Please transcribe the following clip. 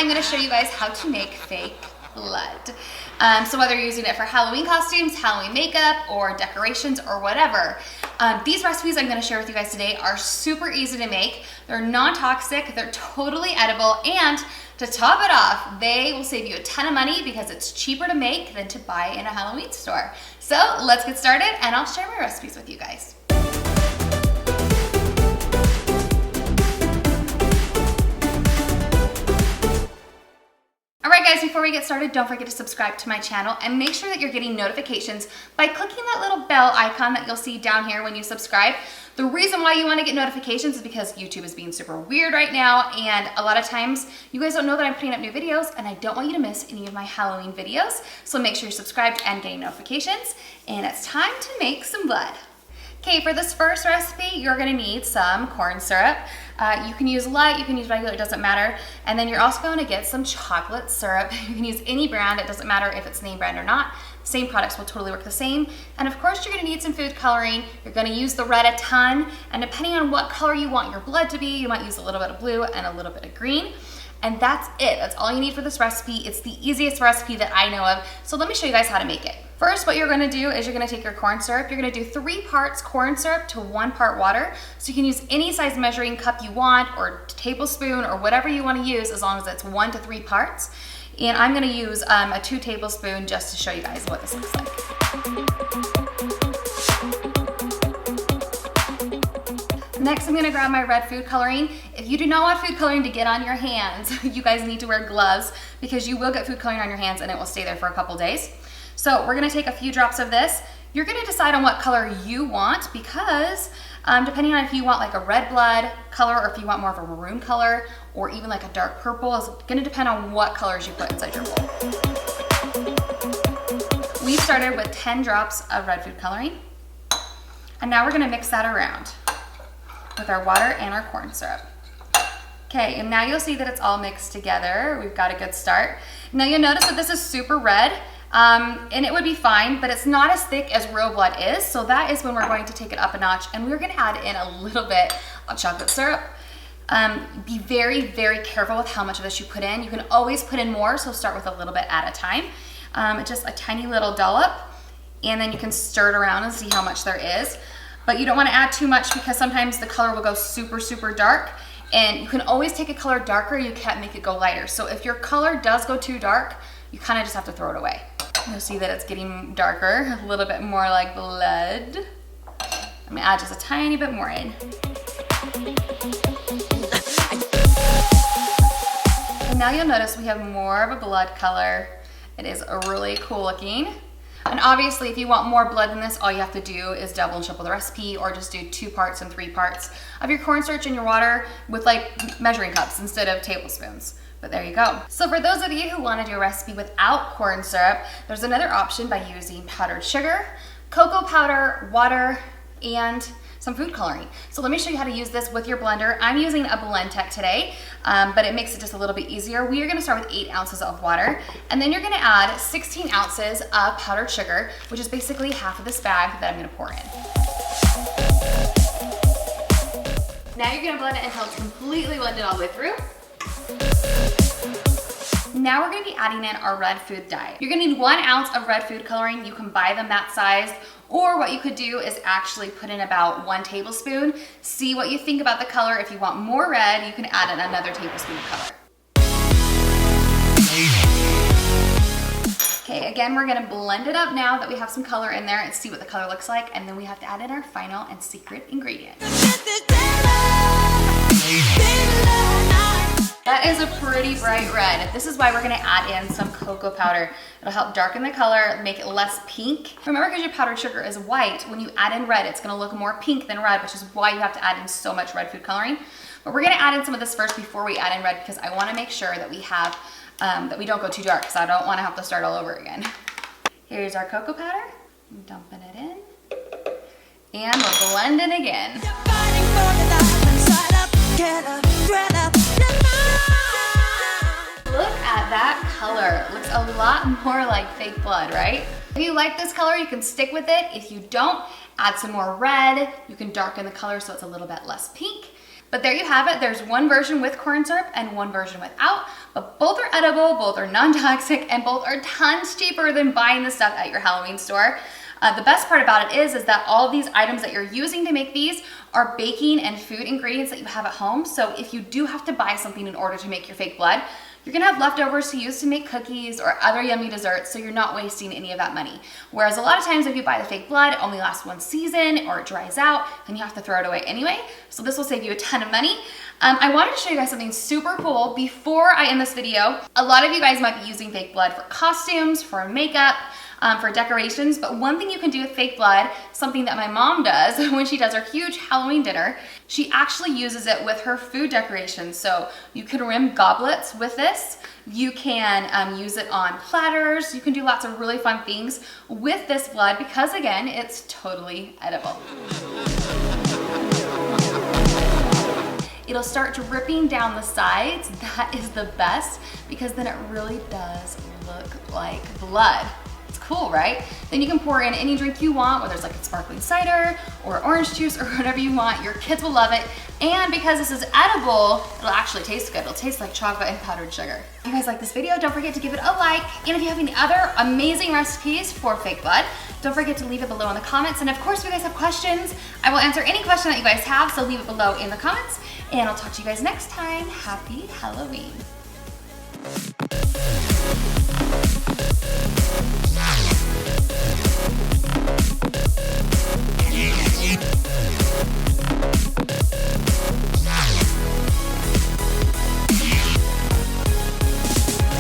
I'm gonna show you guys how to make fake blood. So whether you're using it for Halloween costumes, Halloween makeup, or decorations, or whatever, these recipes I'm gonna share with you guys today are super easy to make. They're non-toxic, they're totally edible, and to top it off, they will save you a ton of money because it's cheaper to make than to buy in a Halloween store. So let's get started, and I'll share my recipes with you guys. Alright guys, before we get started, don't forget to subscribe to my channel and make sure that you're getting notifications by clicking that little bell icon that you'll see down here when you subscribe. The reason why you want to get notifications is because YouTube is being super weird right now, and a lot of times you guys don't know that I'm putting up new videos, and I don't want you to miss any of my Halloween videos. So make sure you're subscribed and getting notifications, and it's time to make some blood. Okay, for this first recipe, you're gonna need some corn syrup. You can use light, you can use regular, it doesn't matter. And then you're also gonna get some chocolate syrup. You can use any brand, it doesn't matter if it's name brand or not. Same products will totally work the same. And of course, you're gonna need some food coloring. You're gonna use the red a ton, and depending on what color you want your blood to be, you might use a little bit of blue and a little bit of green. And that's it, that's all you need for this recipe. It's the easiest recipe that I know of. So let me show you guys how to make it. First, what you're gonna do is you're gonna take your corn syrup. You're gonna do 3 parts corn syrup to 1 part water. So you can use any size measuring cup you want, or tablespoon, or whatever you wanna use, as long as it's 1 to 3 parts. And I'm gonna use a 2 tablespoon just to show you guys what this looks like. Next, I'm gonna grab my red food coloring. If you do not want food coloring to get on your hands, you guys need to wear gloves because you will get food coloring on your hands and it will stay there for a couple days. So we're gonna take a few drops of this. You're gonna decide on what color you want because depending on if you want like a red blood color or if you want more of a maroon color or even like a dark purple, is gonna depend on what colors you put inside your bowl. We started with 10 drops of red food coloring, and now we're gonna mix that around with our water and our corn syrup. Okay, and now you'll see that it's all mixed together. We've got a good start. Now you'll notice that this is super red, and it would be fine, but it's not as thick as real blood is, so that is when we're going to take it up a notch, and we're gonna add in a little bit of chocolate syrup. Be very, very careful with how much of this you put in. You can always put in more, so start with a little bit at a time. Just a tiny little dollop, and then you can stir it around and see how much there is. But you don't want to add too much because sometimes the color will go super, super dark, and you can always take a color darker, you can't make it go lighter. So if your color does go too dark, you kind of just have to throw it away. You'll see that it's getting darker, a little bit more like blood. I'm gonna add just a tiny bit more in. And now you'll notice we have more of a blood color. It is really cool looking. And obviously, if you want more blood than this, all you have to do is double and triple the recipe, or just do 2 parts and 3 parts of your cornstarch in your water with like measuring cups instead of tablespoons. But there you go. So for those of you who want to do a recipe without corn syrup, there's another option by using powdered sugar, cocoa powder, water, and some food coloring. So let me show you how to use this with your blender. I'm using a Blendtec today, but it makes it just a little bit easier. We are gonna start with 8 ounces of water, and then you're gonna add 16 ounces of powdered sugar, which is basically half of this bag that I'm gonna pour in. Now you're gonna blend it until it's completely blended all the way through. Now we're gonna be adding in our red food dye. You're gonna need 1 ounce of red food coloring. You can buy them that size, or what you could do is actually put in about 1 tablespoon. See what you think about the color. If you want more red, you can add in another tablespoon of color. Okay, again, we're gonna blend it up now that we have some color in there and see what the color looks like, and then we have to add in our final and secret ingredient. That is a pretty bright red. This is why we're gonna add in some cocoa powder. It'll help darken the color, make it less pink. Remember, because your powdered sugar is white, when you add in red, it's gonna look more pink than red, which is why you have to add in so much red food coloring. But we're gonna add in some of this first before we add in red, because I wanna make sure that we have, that we don't go too dark, because I don't wanna have to start all over again. Here's our cocoa powder. I'm dumping it in. And we're blending again. Look at that color. It looks a lot more like fake blood, right? If you like this color, you can stick with it. If you don't, add some more red. You can darken the color so it's a little bit less pink. But there you have it. There's one version with corn syrup and one version without, but both are edible, both are non-toxic, and both are tons cheaper than buying the stuff at your Halloween store. The best part about it is that all of these items that you're using to make these are baking and food ingredients that you have at home. So if you do have to buy something in order to make your fake blood, you're gonna have leftovers to use to make cookies or other yummy desserts, so you're not wasting any of that money. Whereas a lot of times if you buy the fake blood, it only lasts one season or it dries out, and you have to throw it away anyway. So this will save you a ton of money. I wanted to show you guys something super cool before I end this video. A lot of you guys might be using fake blood for costumes, for makeup, for decorations, but one thing you can do with fake blood, something that my mom does when she does her huge Halloween dinner, she actually uses it with her food decorations. So you can rim goblets with this, you can use it on platters, you can do lots of really fun things with this blood because again, it's totally edible. It'll start dripping down the sides. That is the best because then it really does look like blood. Cool, right? Then you can pour in any drink you want, whether it's like a sparkling cider or orange juice or whatever you want. Your kids will love it. And because this is edible, it'll actually taste good. It'll taste like chocolate and powdered sugar. If you guys like this video, don't forget to give it a like. And if you have any other amazing recipes for fake blood, don't forget to leave it below in the comments. And of course, if you guys have questions, I will answer any question that you guys have. So leave it below in the comments. And I'll talk to you guys next time. Happy Halloween.